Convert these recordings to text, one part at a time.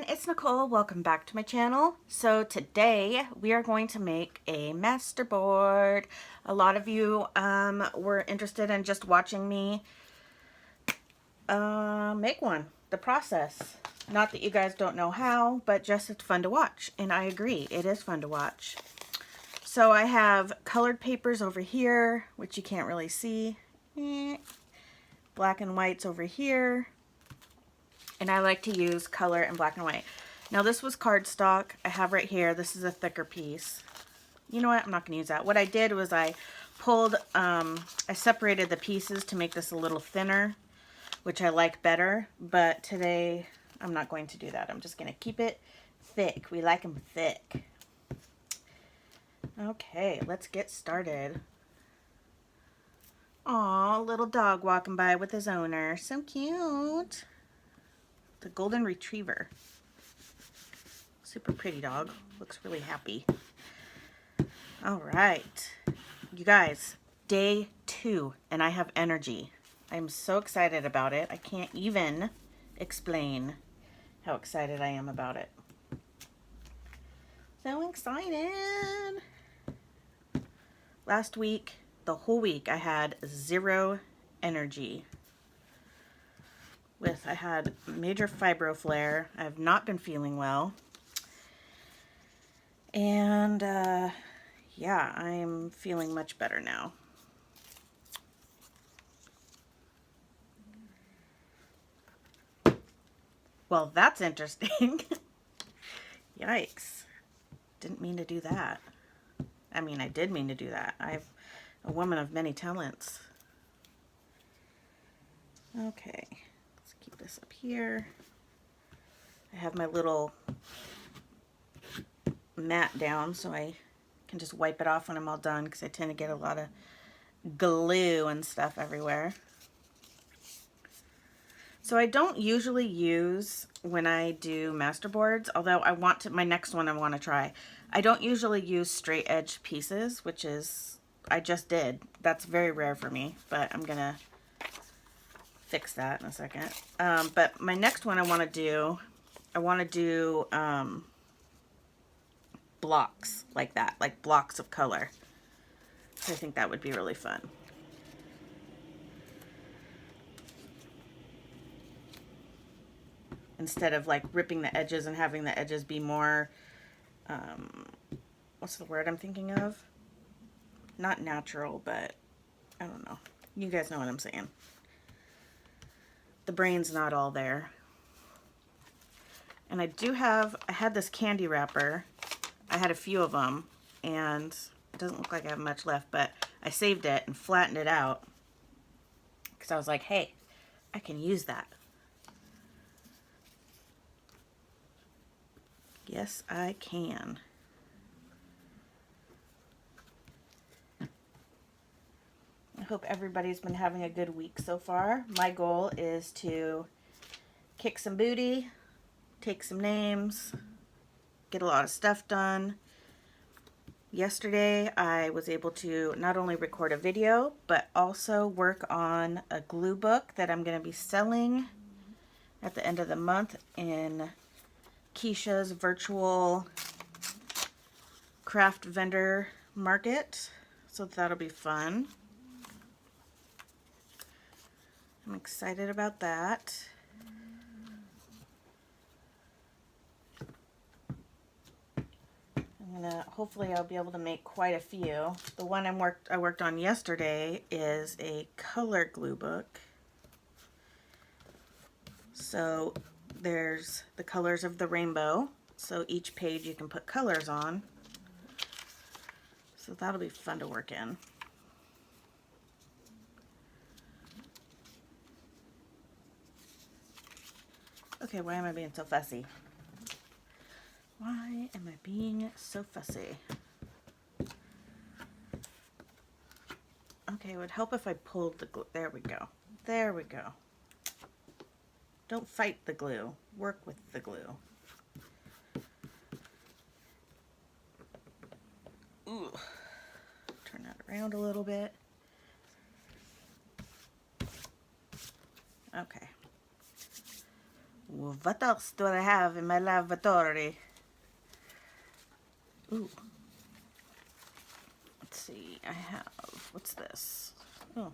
it's Nicole. Welcome back to my channel. So today we are going to make a masterboard. A lot of you were interested in just watching me make one, the process. Not that you guys don't know how, but just it's fun to watch. And I agree, it is fun to watch. So I have colored papers over here, which you can't really see. Black and whites over here. And I like to use color and black and white. Now this was cardstock. I have right here, this is a thicker piece. You know what, I'm not going to use that. What I did was I pulled, I separated the pieces to make this a little thinner, which I like better. But today, I'm not going to do that. I'm just going to keep it thick. We like them thick. Okay, let's get started. Aw, little dog walking by with his owner. So cute. The golden retriever. Super pretty dog. Looks really happy. All right. You guys, day 2 and I have energy. I'm so excited about it. I can't even explain how excited I am about it. So excited. Last week, the whole week, I had 0 energy. I had major fibro flare. I have not been feeling well. And yeah, I'm feeling much better now. Well, that's interesting. Yikes. Didn't mean to do that. I mean, I did mean to do that. I'm a woman of many talents. Okay. Keep this up here. I have my little mat down so I can just wipe it off when I'm all done, because I tend to get a lot of glue and stuff everywhere. So I don't usually use, when I do masterboards, although I want to, my next one I want to try, I don't usually use straight edge pieces, which is, I just did. That's very rare for me, but I'm gonna fix that in a second. But my next one I want to do blocks like that, like blocks of color. So I think that would be really fun. Instead of like ripping the edges and having the edges be more, what's the word I'm thinking of? Not natural, but I don't know. You guys know what I'm saying. The brain's not all there. And I had this candy wrapper. I had a few of them, and it doesn't look like I have much left, but I saved it and flattened it out because I was like, hey, I can use that. Yes, I can. I hope everybody's been having a good week so far. My goal is to kick some booty, take some names, get a lot of stuff done. Yesterday, I was able to not only record a video, but also work on a glue book that I'm going to be selling at the end of the month in Keisha's virtual craft vendor market. So that'll be fun. I'm excited about that. Hopefully I'll be able to make quite a few. The one I worked on yesterday is a color glue book. So there's the colors of the rainbow. So each page you can put colors on. So that'll be fun to work in. Okay, why am I being so fussy? Why am I being so fussy? Okay, it would help if I pulled the glue. There we go. There we go. Don't fight the glue. Work with the glue. Ooh. Turn that around a little bit. Okay. What else do I have in my lavatory? Ooh. Let's see, I have, what's this? Oh.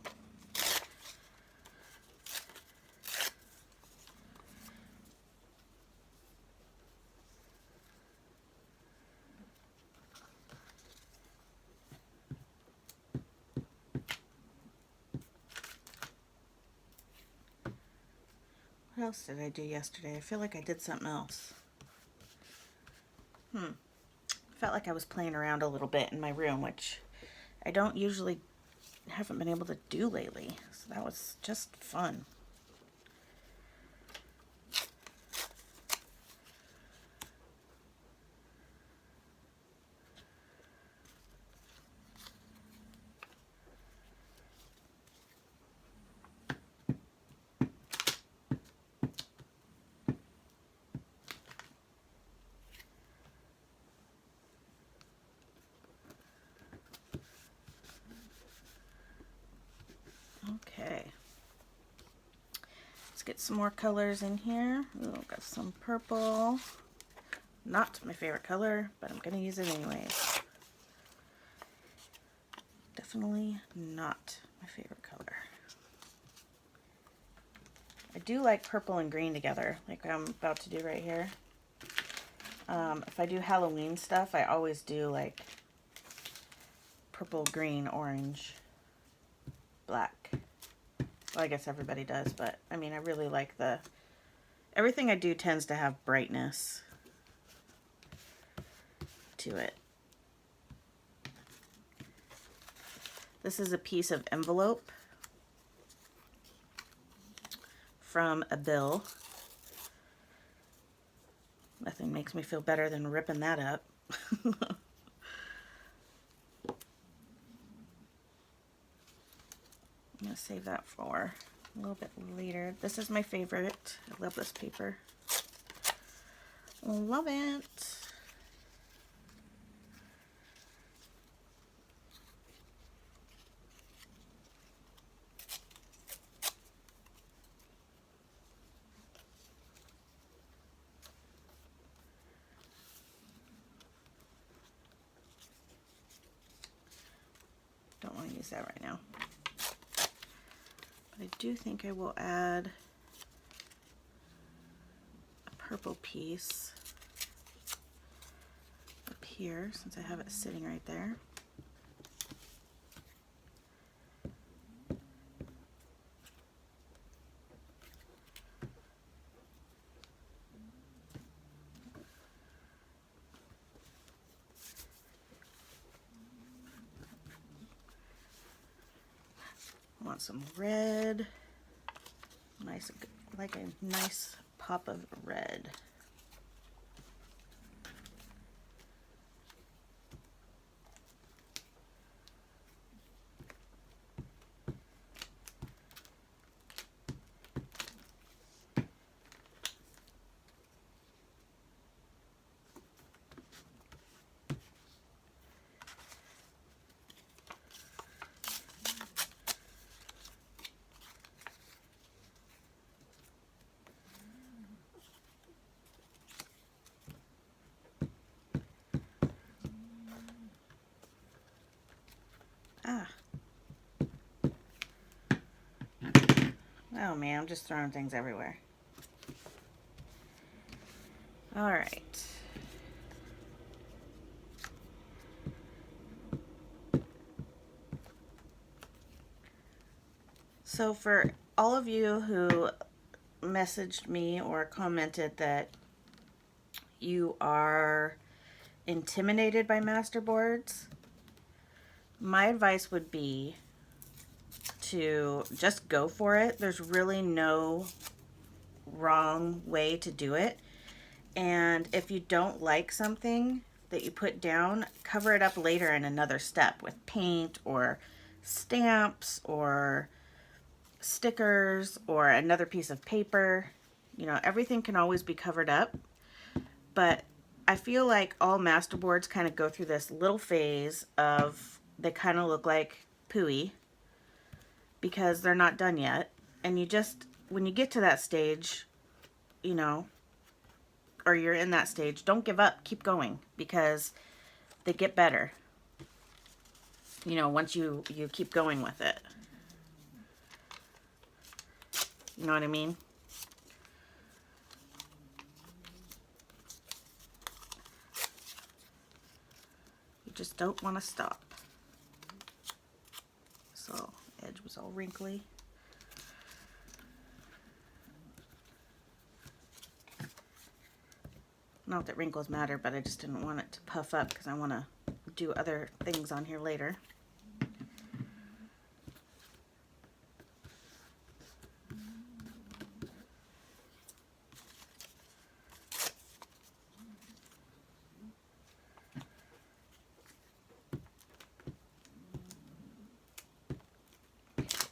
What else did I do yesterday? I feel like I did something else. Felt like I was playing around a little bit in my room, which I don't usually, haven't been able to do lately. So that was just fun. Okay, let's get some more colors in here. Ooh, got some purple. Not my favorite color, but I'm gonna use it anyways. Definitely not my favorite color. I do like purple and green together, like I'm about to do right here. If I do Halloween stuff, I always do like purple, green, orange, black. Well, I guess everybody does, but I mean, I really like everything I do tends to have brightness to it. This is a piece of envelope from a bill. Nothing makes me feel better than ripping that up. I'm going to save that for a little bit later. This is my favorite. I love this paper. Love it. Don't want to use that right now. But I do think I will add a purple piece up here since I have it sitting right there. I want some red. Nice, like a nice pop of red. Ah. Oh man, I'm just throwing things everywhere. All right. So for all of you who messaged me or commented that you are intimidated by masterboards, my advice would be to just go for it. There's really no wrong way to do it. And if you don't like something that you put down, cover it up later in another step with paint or stamps or stickers or another piece of paper. You know, everything can always be covered up. But I feel like all masterboards kind of go through this little phase of they kind of look like pooey because they're not done yet. And you just, when you get to that stage, you know, or you're in that stage, don't give up. Keep going, because they get better, you know, once you keep going with it. You know what I mean? You just don't want to stop. So, edge was all wrinkly. Not that wrinkles matter, but I just didn't want it to puff up because I want to do other things on here later.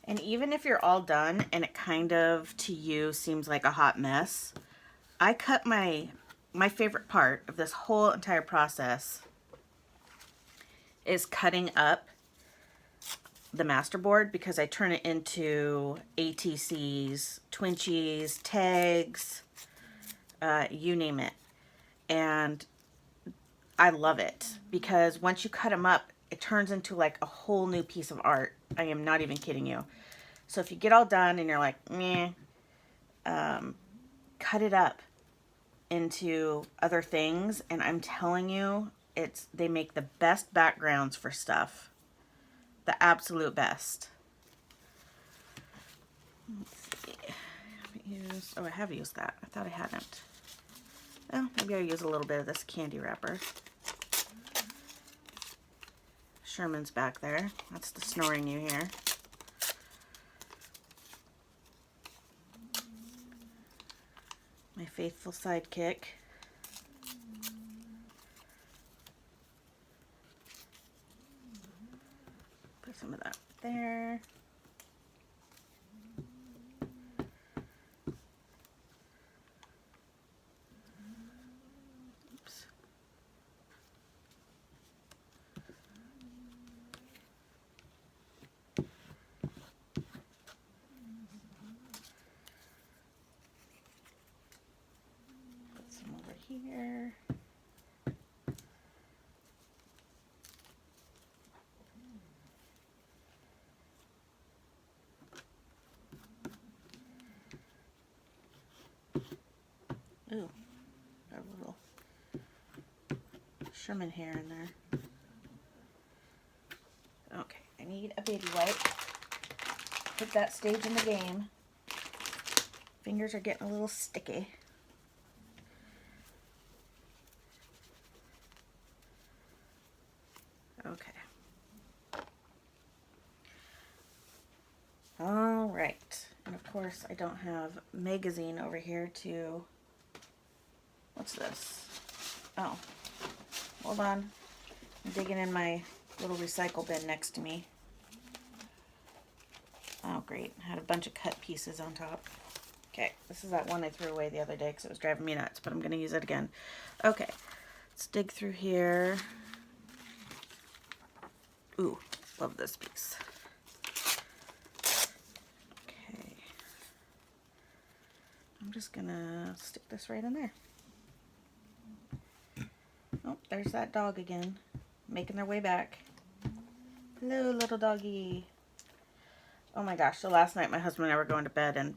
And even if you're all done and it kind of to you seems like a hot mess, I cut my favorite part of this whole entire process is cutting up the Masterboard, because I turn it into ATCs, Twinchies, tags, you name it. And I love it because once you cut them up, it turns into like a whole new piece of art. I am not even kidding you. So if you get all done and you're like, meh, cut it up into other things, and I'm telling you, they make the best backgrounds for stuff. The absolute best. Let's see. I have used that. I thought I hadn't. Well, maybe I'll use a little bit of this candy wrapper. Sherman's back there. That's the snoring you hear. My faithful sidekick. Put some of that there. Oops. Put some over here. Ooh, got a little Sherman hair in there. Okay, I need a baby wipe. Put that stage in the game. Fingers are getting a little sticky. Okay. All right. And of course, I don't have magazine over here to... What's this? Oh, hold on. I'm digging in my little recycle bin next to me. Oh, great. I had a bunch of cut pieces on top. Okay, this is that one I threw away the other day because it was driving me nuts, but I'm going to use it again. Okay, let's dig through here. Ooh, love this piece. Okay. I'm just going to stick this right in there. Oh, there's that dog again, making their way back. Hello, little doggy. Oh my gosh, so last night my husband and I were going to bed, and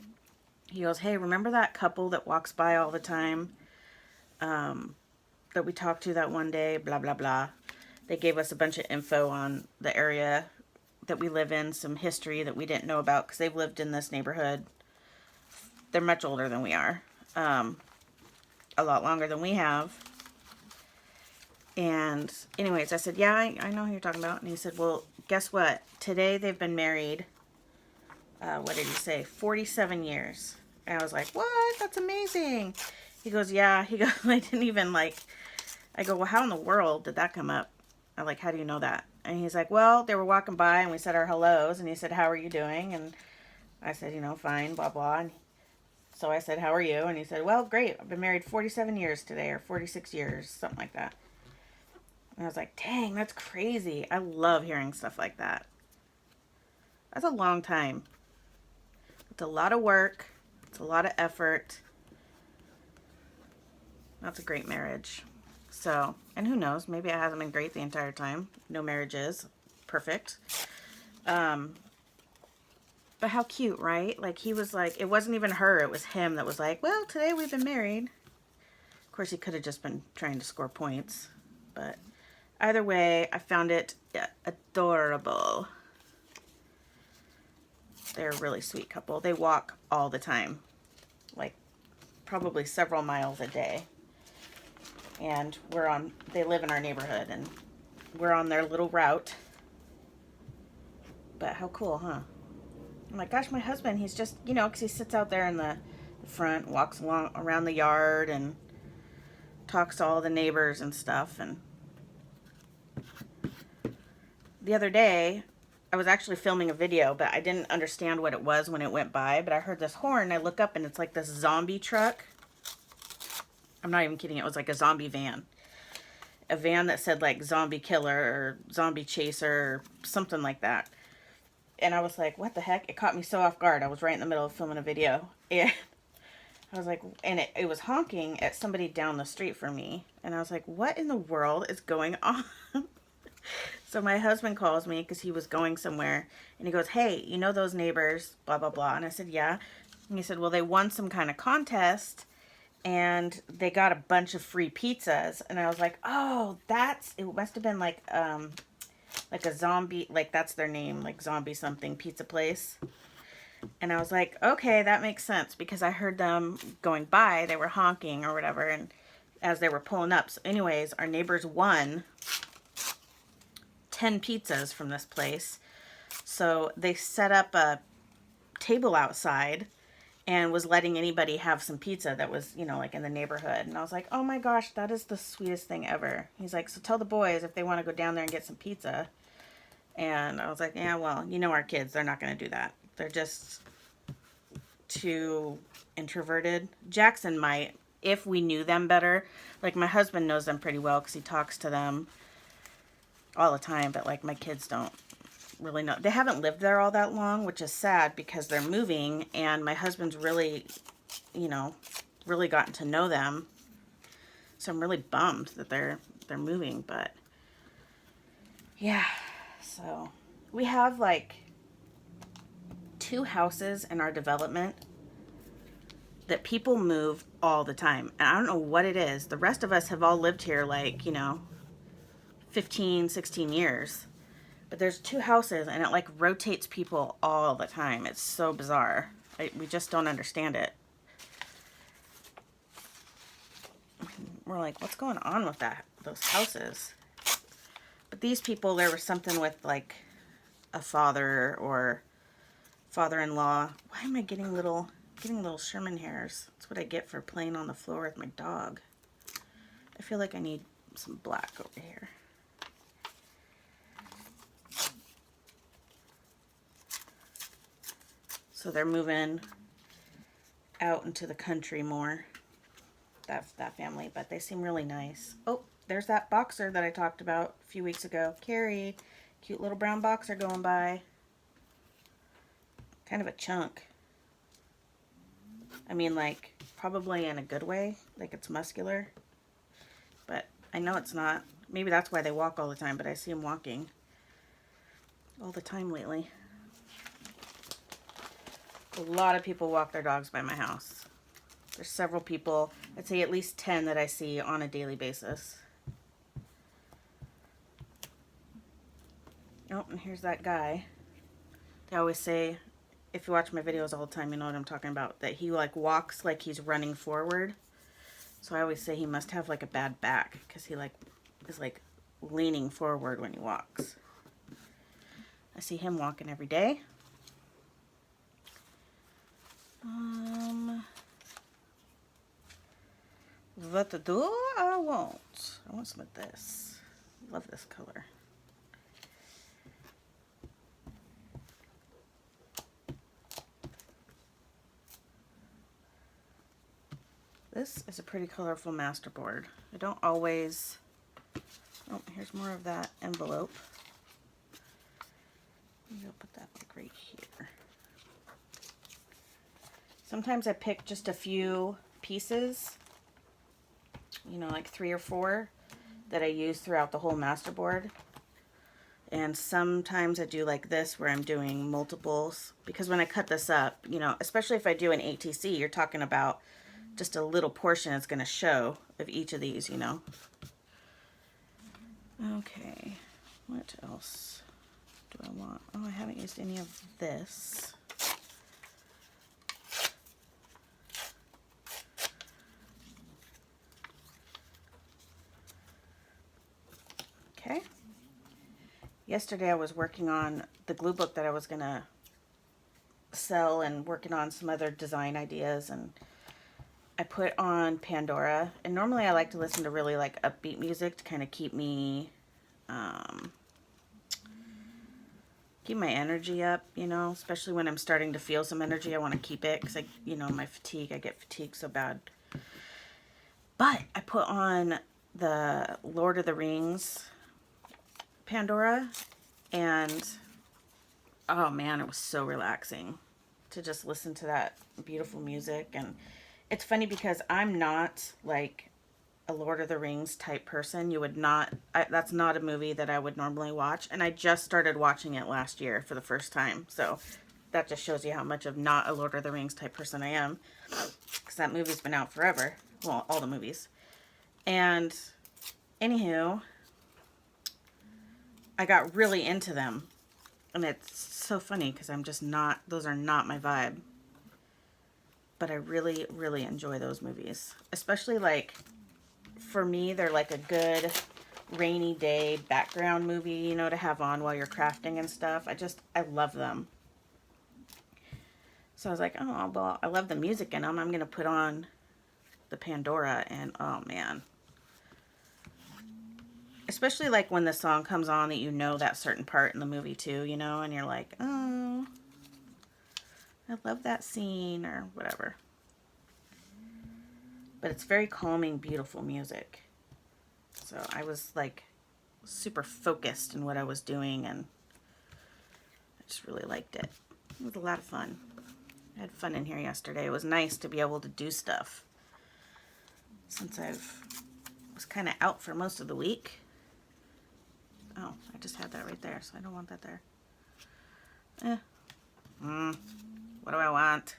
he goes, hey, remember that couple that walks by all the time that we talked to that one day, blah, blah, blah. They gave us a bunch of info on the area that we live in, some history that we didn't know about because they've lived in this neighborhood. They're much older than we are, a lot longer than we have. And anyways, I said, yeah, I know who you're talking about. And he said, well, guess what? Today they've been married, what did he say? 47 years. And I was like, what? That's amazing. He goes, yeah. He goes, I didn't even like, I go, well, how in the world did that come up? I'm like, how do you know that? And he's like, well, they were walking by and we said our hellos. And he said, how are you doing? And I said, you know, fine, blah, blah. And so I said, how are you? And he said, well, great. I've been married 47 years today, or 46 years, something like that. And I was like, dang, that's crazy. I love hearing stuff like that. That's a long time. It's a lot of work. It's a lot of effort. That's a great marriage. So, and who knows, maybe it hasn't been great the entire time. No marriage is perfect. But how cute, right? Like, he was like, it wasn't even her, it was him that was like, well, today we've been married. Of course, he could have just been trying to score points. But either way, I found it adorable. They're a really sweet couple. They walk all the time. Like, probably several miles a day. And they live in our neighborhood, and we're on their little route. But how cool, huh? I'm like, gosh, my husband, he's just, you know, because he sits out there in the front, walks along around the yard, and talks to all the neighbors and stuff. And the other day, I was actually filming a video, but I didn't understand what it was when it went by. But I heard this horn, and I look up, and it's like this zombie truck. I'm not even kidding. It was like a zombie van. A van that said like zombie killer or zombie chaser or something like that. And I was like, what the heck? It caught me so off guard. I was right in the middle of filming a video. And I was like, and it was honking at somebody down the street from me. And I was like, what in the world is going on? So my husband calls me because he was going somewhere. And he goes, hey, you know those neighbors, blah, blah, blah. And I said, yeah. And he said, well, they won some kind of contest. And they got a bunch of free pizzas. And I was like, oh, it must have been like a zombie, like that's their name, like zombie something pizza place. And I was like, okay, that makes sense, because I heard them going by, they were honking or whatever, and as they were pulling up. So anyways, our neighbors won 10 pizzas from this place. So they set up a table outside and was letting anybody have some pizza that was, you know, like in the neighborhood. And I was like, oh my gosh, that is the sweetest thing ever. He's like, so tell the boys if they want to go down there and get some pizza. And I was like, yeah, well, you know our kids, they're not going to do that. They're just too introverted. Jackson might, if we knew them better. Like, my husband knows them pretty well because he talks to them all the time. But, like, my kids don't really know. They haven't lived there all that long, which is sad because they're moving. And my husband's really, you know, really gotten to know them. So I'm really bummed that they're moving. But, yeah. So we have like 2 houses in our development that people move all the time. And I don't know what it is. The rest of us have all lived here like, you know, 15, 16 years. But there's 2 houses and it like rotates people all the time. It's so bizarre. We just don't understand it. We're like, what's going on with those houses? But these people, there was something with like a father or father-in-law. Why am I getting little Sherman hairs? That's what I get for playing on the floor with my dog. I feel like I need some black over here. So they're moving out into the country more. That family, but they seem really nice. Oh, there's that boxer that I talked about a few weeks ago. Carrie, cute little brown boxer going by. Kind of a chunk. I mean, like, probably in a good way. Like, it's muscular. But I know it's not. Maybe that's why they walk all the time, but I see them walking all the time lately. A lot of people walk their dogs by my house. There's several people, I'd say at least 10 that I see on a daily basis. Oh, and here's that guy. They always say, if you watch my videos all the time, you know what I'm talking about, that he like walks like he's running forward. So I always say he must have like a bad back because he like is like leaning forward when he walks. I see him walking every day. What to do? I want some of this. Love this color. This is a pretty colorful Masterboard. I don't always... Oh, here's more of that envelope. Maybe I'll put that like right here. Sometimes I pick just a few pieces you know, like 3 or 4 that I use throughout the whole Masterboard. And sometimes I do like this where I'm doing multiples, because when I cut this up, you know, especially if I do an ATC, you're talking about just a little portion is going to show of each of these, you know. Okay, what else do I want? Oh, I haven't used any of this. Okay. Yesterday I was working on the glue book that I was going to sell and working on some other design ideas, and I put on Pandora, and normally I like to listen to really like upbeat music to kind of keep me keep my energy up, you know, especially when I'm starting to feel some energy. I want to keep it because you know, my fatigue, I get fatigued so bad. But I put on the Lord of the Rings Pandora, and oh man, it was so relaxing to just listen to that beautiful music. And it's funny because I'm not like a Lord of the Rings type person. You would not, that's not a movie that I would normally watch. And I just started watching it last year for the first time. So that just shows you how much of not a Lord of the Rings type person I am. Because that movie's been out forever. Well, all the movies. And anywho, I got really into them. And it's so funny because I'm just not, those are not my vibe. But I really, really enjoy those movies. Especially like, for me, they're like a good rainy day background movie, you know, to have on while you're crafting and stuff. I love them. So I was like, oh, well, I love the music in them. I'm going to put on the Pandora, and oh man. Especially like when the song comes on that you know that certain part in the movie too, you know, and you're like, oh, I love that scene or whatever. But it's very calming, beautiful music. So I was like super focused in what I was doing, and I just really liked it. It was a lot of fun. I had fun in here yesterday. It was nice to be able to do stuff since was kind of out for most of the week. Oh, I just had that right there, so I don't want that there. What do I want?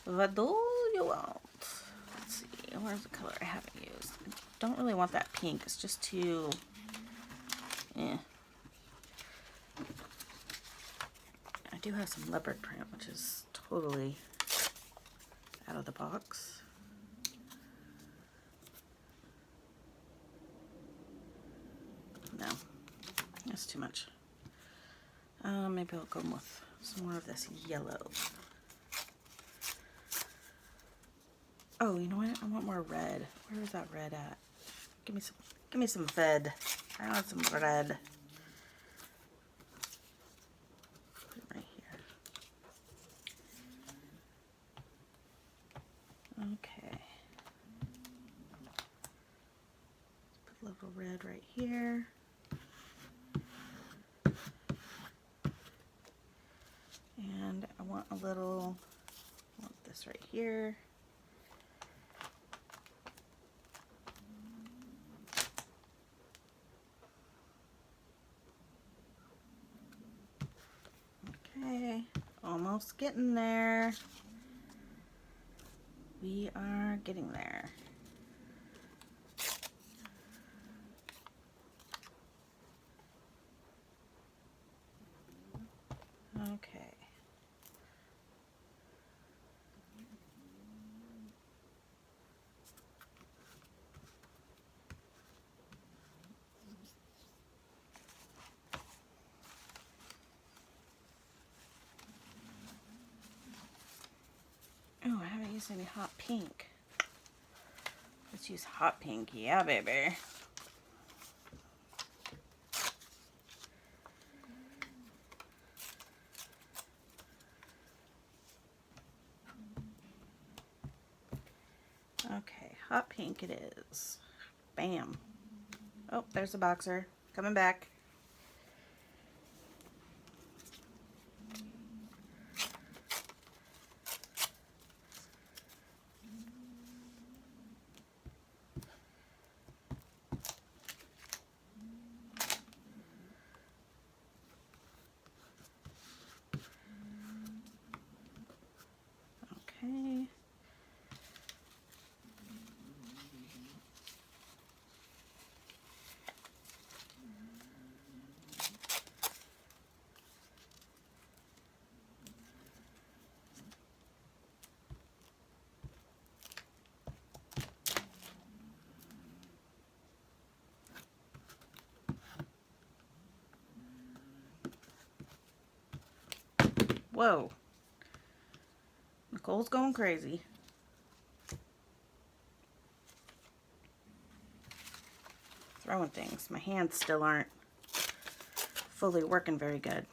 What do you want? Let's see, where's the color I haven't used? I don't really want that pink. It's just too... I do have some leopard print, which is totally out of the box. No, that's too much. Maybe I'll go with some more of this yellow. Oh, you know what? I want more red. Where is that red at? Give me some red. I want some red. Put it right here. Okay. Put a little red right here. And I want a little, I want this right here. Okay, almost getting there. We are getting there. Okay. Oh, I haven't used any hot pink. Let's use hot pink. Yeah, baby. Okay, hot pink it is. Bam. Oh, there's the boxer. Coming back. Whoa. Nicole's going crazy. Throwing things. My hands still aren't fully working very good.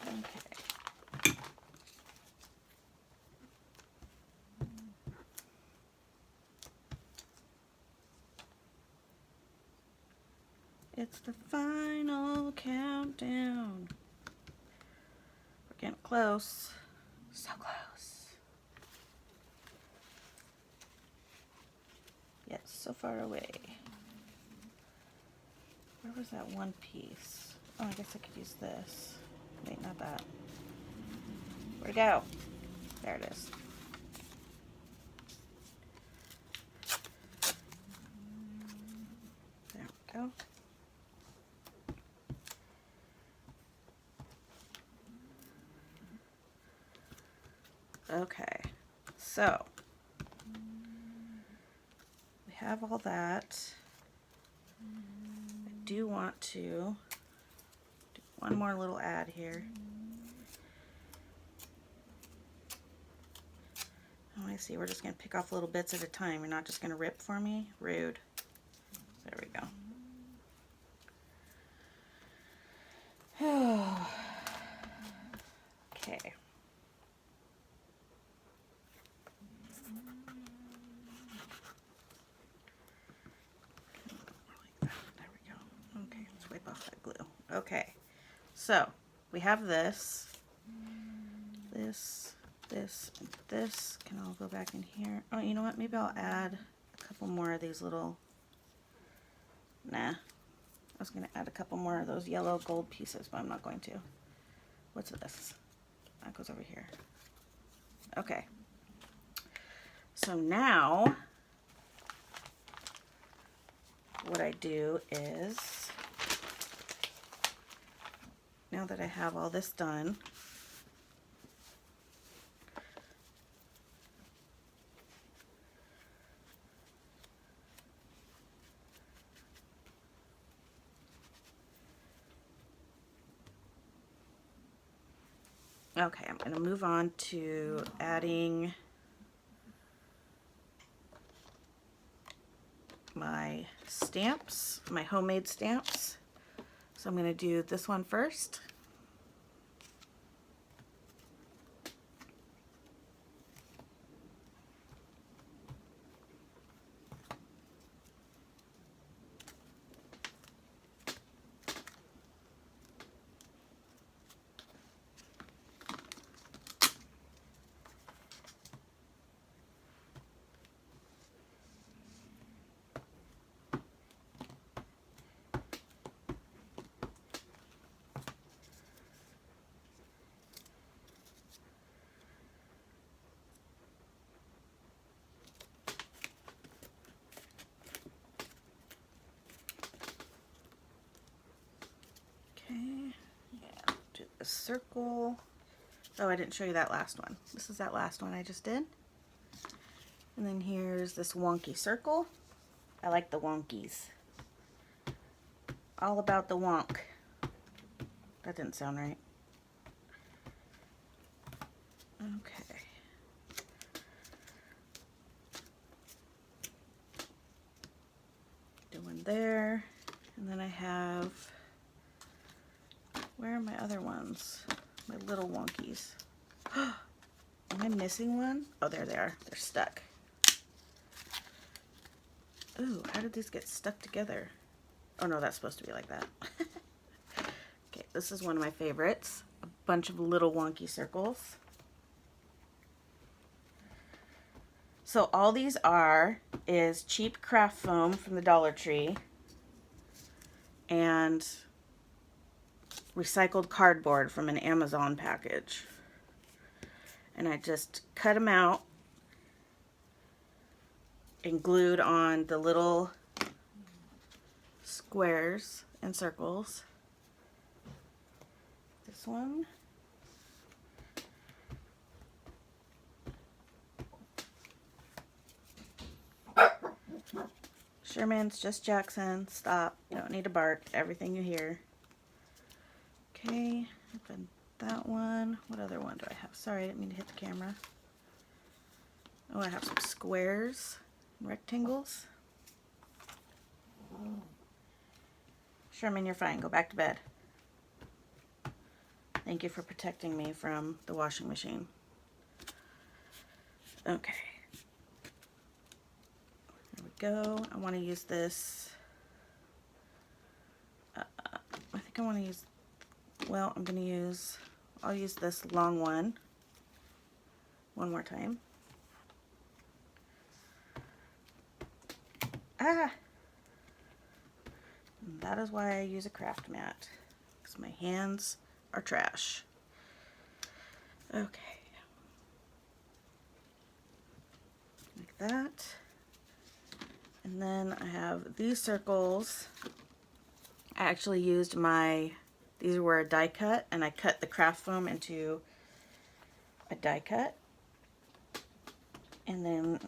Okay. It's the final countdown. We're getting close. So close. Yet so far away. Where was that one piece? Oh, I guess I could use this. Wait, not that. Where'd it go? There it is. There we go. Okay, so we have all that. I do want to do one more little add here. Oh, I see. We're just going to pick off little bits at a time. You're not just going to rip for me? Rude. There we go. Okay. There we go. Okay, let's wipe off that glue. Okay, so we have this, and this can all go back in here. Oh, you know what? Maybe I'll add a couple more of these little, nah. I was going to add a couple more of those yellow gold pieces, but I'm not going to. What's this? That goes over here. Okay. So now, what I do is, now that I have all this done, okay, I'm going to move on to adding my stamps, my homemade stamps. So I'm going to do this one first. Do a circle. Oh, I didn't show you that last one. This is that last one I just did. And then here's this wonky circle. I like the wonkies. All about the wonk. That didn't sound right. Okay. Do one there. And then I have, where are my other ones? My little wonkies. Am I missing one? Oh, there they are. They're stuck. Ooh, how did these get stuck together? Oh no, that's supposed to be like that. Okay, this is one of my favorites. A bunch of little wonky circles. So all these is cheap craft foam from the Dollar Tree and recycled cardboard from an Amazon package. And I just cut them out and glued on the little squares and circles. This one. Sherman's just Jackson. Stop. You don't need to bark. Everything you hear. Okay, open that one. What other one do I have? Sorry, I didn't mean to hit the camera. Oh, I have some squares, rectangles. Sherman, you're fine. Go back to bed. Thank you for protecting me from the washing machine. Okay. There we go. I want to use this. I think I want to use, well, I'll use this long one more time. Ah! And that is why I use a craft mat, because my hands are trash. Okay. Like that. And then I have these circles. I actually used these were a die cut, and I cut the craft foam into a die cut and then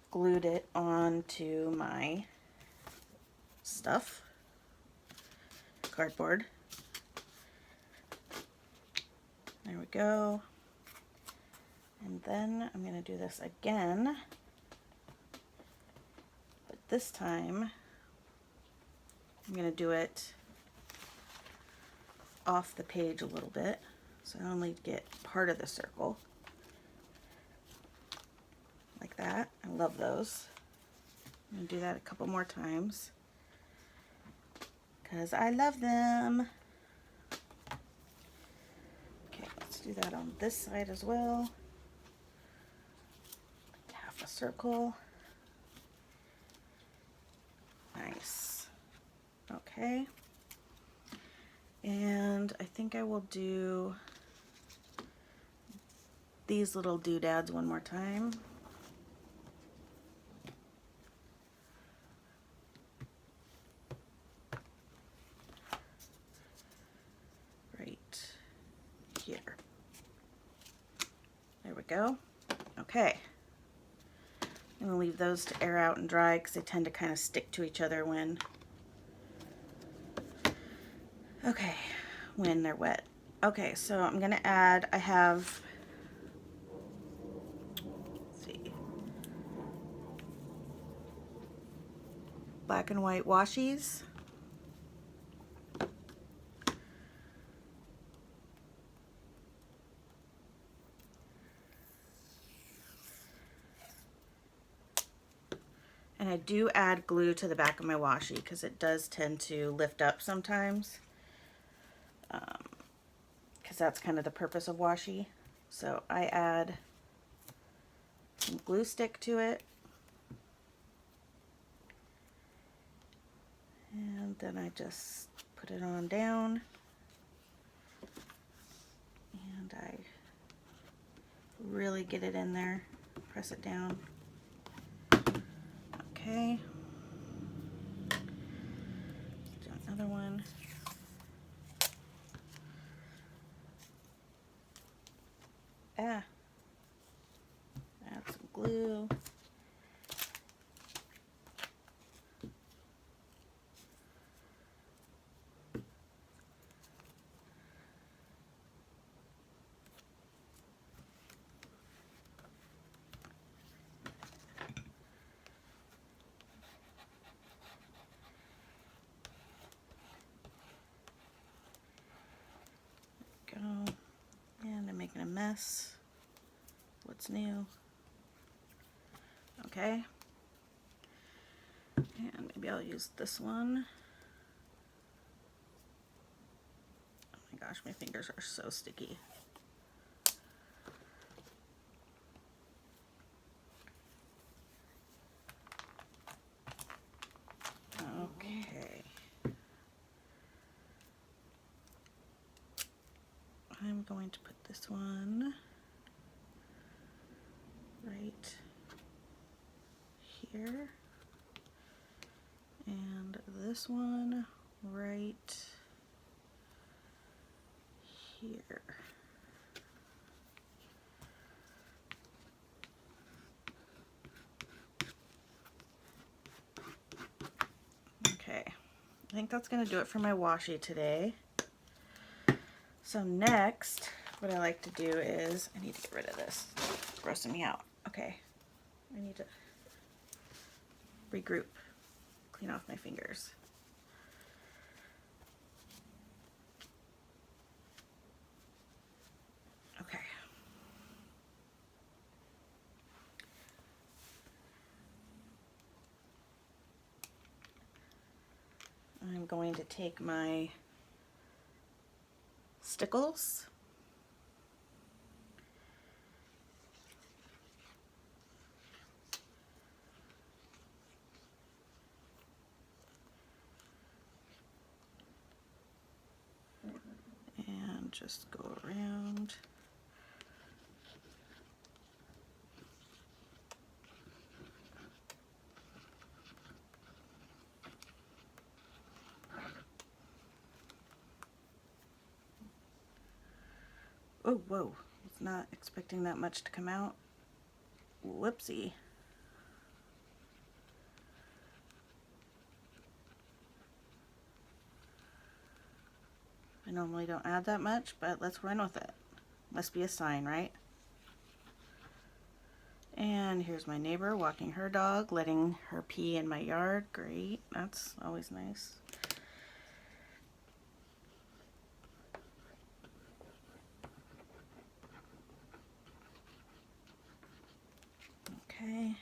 glued it onto my stuff, cardboard. There we go. And then I'm going to do this again, but this time I'm going to do it off the page a little bit, so I only get part of the circle. Like that. I love those. I'm going to do that a couple more times because I love them. Okay, let's do that on this side as well. Half a circle. Nice. Okay. And I think I will do these little doodads one more time. Right here. There we go. Okay. I'm going to leave those to air out and dry because they tend to kind of stick to each other when they're wet. Okay, so I'm going to add, I have, let's see, black and white washies. And I do add glue to the back of my washi because it does tend to lift up sometimes. Because that's kind of the purpose of washi. So I add some glue stick to it. And then I just put it on down. And I really get it in there. Press it down. Okay. Let's do another one. Add some glue. Go. And I'm making a mess. What's new? Okay. And maybe I'll use this one. Oh my gosh, my fingers are so sticky. Okay. I'm going to put this one right here and this one right here. I think that's going to do it for my washi today. So next, what I like to do is, I need to get rid of this. It's grossing me out. Okay. I need to regroup, clean off my fingers. Okay. I'm going to take my stickles and just go around. Oh, whoa, was not expecting that much to come out. Whoopsie. I normally don't add that much, but let's run with it. Must be a sign, right? And here's my neighbor walking her dog, letting her pee in my yard. Great, that's always nice. Okay.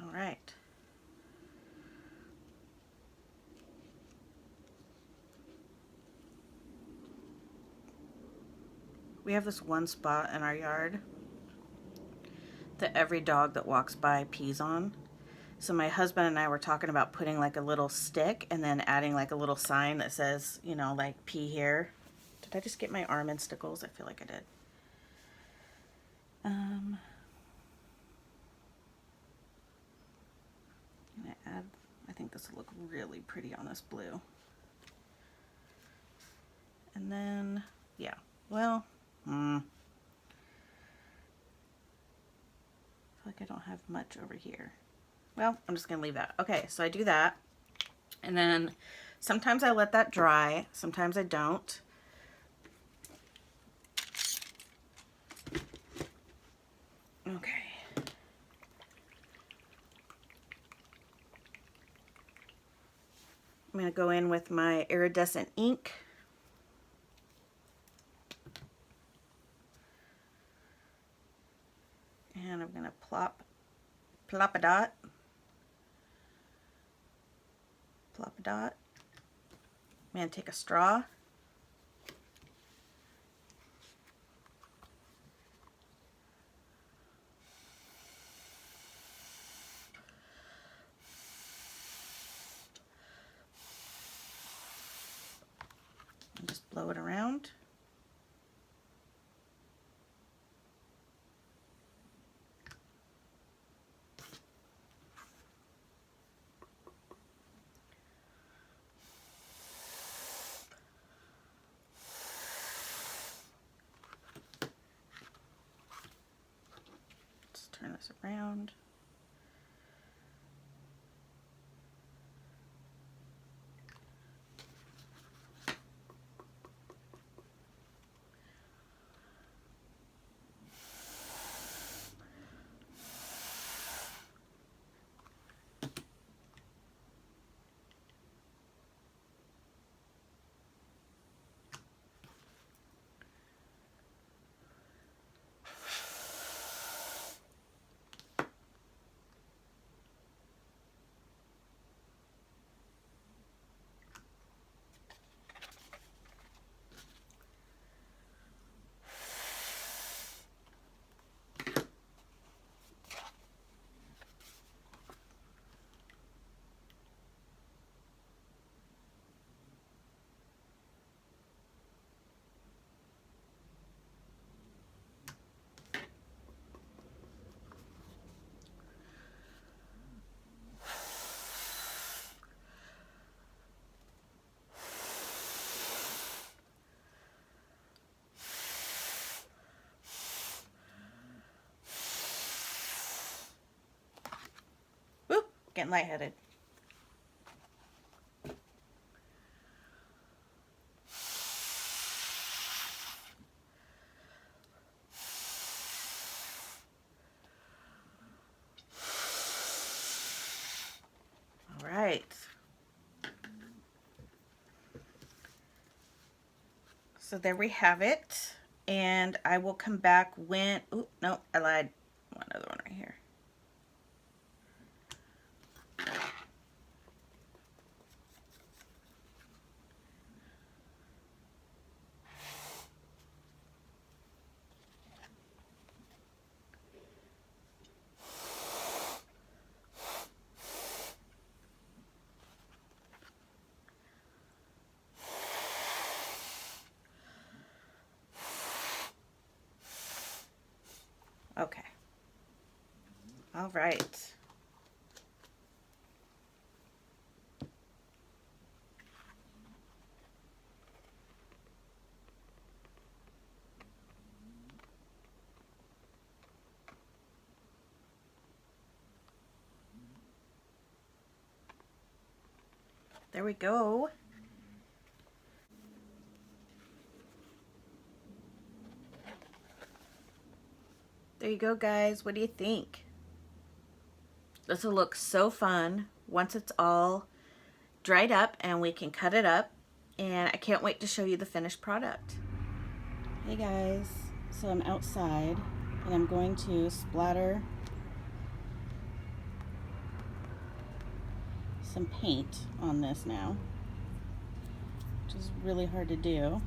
All right. We have this one spot in our yard that every dog that walks by pees on. So my husband and I were talking about putting like a little stick and then adding like a little sign that says, you know, like pee here. Did I just get my arm in stickles? I feel like I did. I'm gonna add, I think this will look really pretty on this blue. And then, yeah, well, I feel like I don't have much over here. Well, I'm just gonna leave that. Okay, so I do that. And then sometimes I let that dry, sometimes I don't. Okay. I'm gonna go in with my iridescent ink. And I'm gonna plop a dot. Plop a dot. I'm gonna take a straw. And just blow it around. Just turn this around. Getting lightheaded. All right. So there we have it. And I will come back when, oh, no, I lied. One other one right here. Okay. All right. There we go. There you go, guys. What do you think? This will look so fun once it's all dried up and we can cut it up. And I can't wait to show you the finished product. Hey guys, so I'm outside and I'm going to splatter some paint on this now, which is really hard to do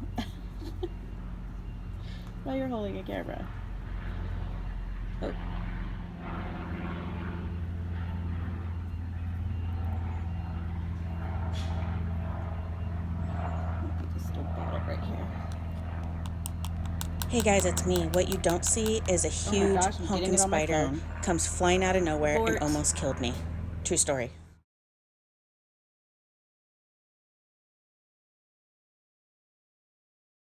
while you're holding a camera. Oh. Just about it right here. Hey guys, it's me. What you don't see is a huge honking spider comes flying out of nowhere and almost killed me. True story.